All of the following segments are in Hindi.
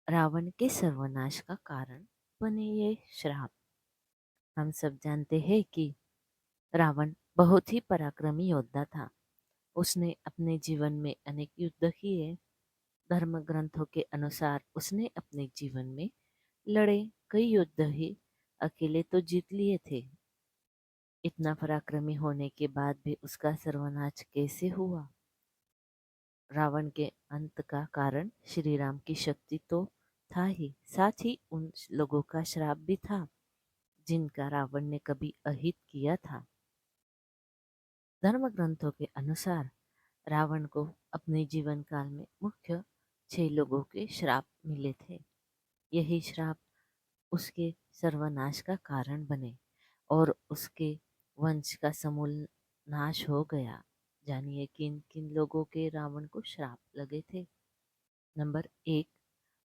रावण के सर्वनाश का कारण बने ये श्राप। हम सब जानते हैं कि रावण बहुत ही पराक्रमी योद्धा था। उसने अपने जीवन में अनेक युद्ध किए। धर्म ग्रंथों के अनुसार उसने अपने जीवन में लड़े कई युद्ध ही अकेले तो जीत लिए थे। इतना पराक्रमी होने के बाद भी उसका सर्वनाश कैसे हुआ? रावण के अंत का कारण श्री राम की शक्ति तो था ही, साथ ही उन लोगों का श्राप भी था जिनका रावण ने कभी अहित किया था। धर्म ग्रंथों के अनुसार रावण को अपने जीवन काल में मुख्य 6 लोगों के श्राप मिले थे। यही श्राप उसके सर्वनाश का कारण बने और उसके वंश का समूल नाश हो गया। जानिए किन किन लोगों के रावण को श्राप लगे थे। नंबर 1,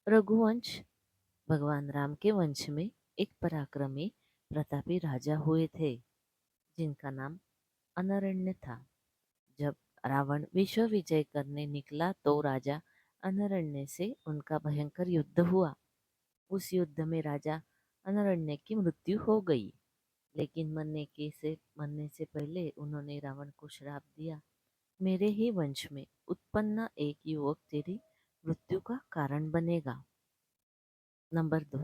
रघुवंश। भगवान राम के वंश में एक पराक्रमी प्रतापी राजा हुए थे जिनका नाम अनरण्य था। जब रावण विश्व विजय करने निकला तो राजा अनरण्य से उनका भयंकर युद्ध हुआ। उस युद्ध में राजा अनरण्य की मृत्यु हो गई, लेकिन मरने से पहले उन्होंने रावण को श्राप दिया, मेरे ही वंश में उत्पन्न एक युवक तेरी मृत्यु का कारण बनेगा। नंबर 2,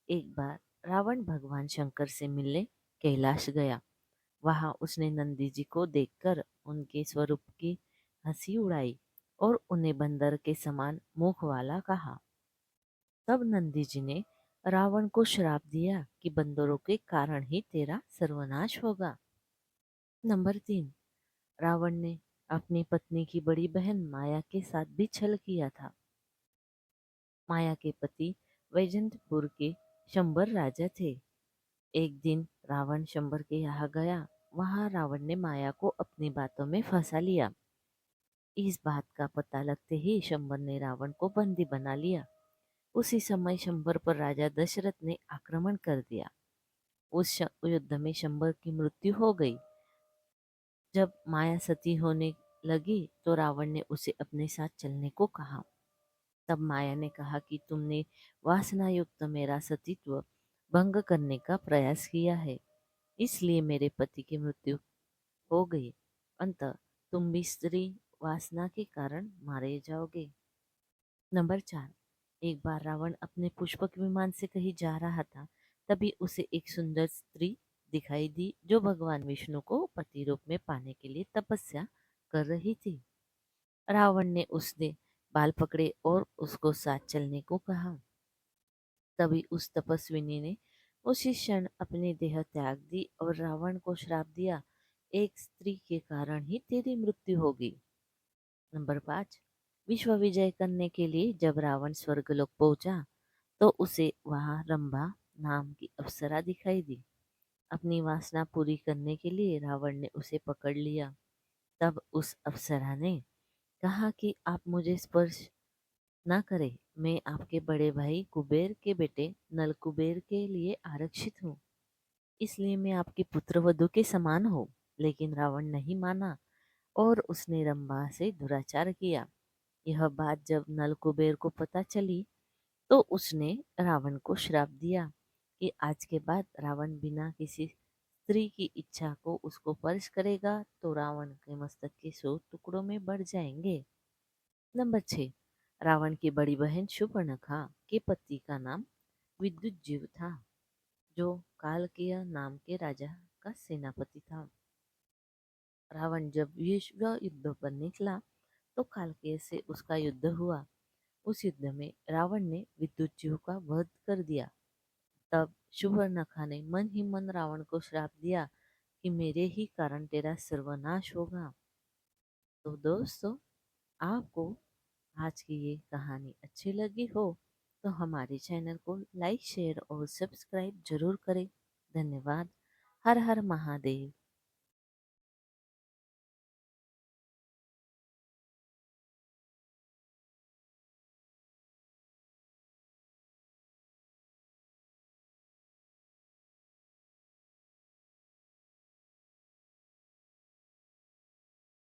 एक बार रावण भगवान शंकर से मिलने कैलाश गया। वहां उसने नंदी जी को देखकर उनके स्वरूप की हंसी उड़ाई और उन्हें बंदर के समान मुख वाला कहा। तब नंदी जी ने रावण को श्राप दिया कि बंदरों के कारण ही तेरा सर्वनाश होगा। नंबर 3, रावण ने अपनी पत्नी की बड़ी बहन माया के साथ भी छल किया था। माया के पति वैजंतपुर के शंबर राजा थे। एक दिन रावण शंबर के यहाँ गया। वहां रावण ने माया को अपनी बातों में फंसा लिया। इस बात का पता लगते ही शंबर ने रावण को बंदी बना लिया। उसी समय शंबर पर राजा दशरथ ने आक्रमण कर दिया। युद्ध में शंबर की मृत्यु हो गई। जब माया सती होने लगी तो रावण ने उसे अपने साथ चलने को कहा। तब माया ने कहा कि तुमने वासना युक्त मेरा सतीत्व भंग करने का प्रयास किया है, इसलिए मेरे पति की मृत्यु हो गई। अंततः तुम भी स्त्री वासना के कारण मारे जाओगे। नंबर 4, एक बार रावण अपने पुष्पक विमान से कहीं जा रहा था। तभी उसे एक सुंदर स्त्री दिखाई दी जो भगवान विष्णु को पति रूप में पाने के लिए तपस्या कर रही थी। रावण ने उसने बाल पकड़े और उसको साथ चलने को कहा। तभी उस तपस्विनी ने उसी क्षण अपनी देह त्याग दी और रावण को श्राप दिया, एक स्त्री के कारण ही तेरी मृत्यु होगी। नंबर 5, विश्व विजय करने के लिए जब रावण स्वर्गलोक पहुंचा तो उसे वहां रंभा नाम की अप्सरा दिखाई दी। अपनी वासना पूरी करने के लिए रावण ने उसे पकड़ लिया। तब उस अप्सरा ने कहा कि आप मुझे स्पर्श ना करें, मैं आपके बड़े भाई कुबेर के बेटे नल कुबेर के लिए आरक्षित हूँ, इसलिए मैं आपकी पुत्रवधू के समान हूँ। लेकिन रावण नहीं माना और उसने रंभा से दुराचार किया। यह बात जब नल कुबेर को पता चली तो उसने रावण को श्राप दिया कि आज के बाद रावण बिना किसी स्त्री की इच्छा को उसको स्पर्श करेगा तो रावण के मस्तक के 100 टुकड़ों में बढ़ जाएंगे। नंबर 6, रावण की बड़ी बहन शूर्पणखा के पति का नाम विद्युज्जीव था, जो कालकेय नाम के राजा का सेनापति था। रावण जब विश्व युद्ध पर निकला तो कालकेय से उसका युद्ध हुआ। उस युद्ध में रावण ने विद्युज्जीव का वध कर दिया। तब शूर्पणखा ने मन ही मन रावण को श्राप दिया कि मेरे ही कारण तेरा सर्वनाश होगा। तो दोस्तों, आपको आज की ये कहानी अच्छी लगी हो तो हमारे चैनल को लाइक शेयर और सब्सक्राइब जरूर करें। धन्यवाद। हर हर महादेव।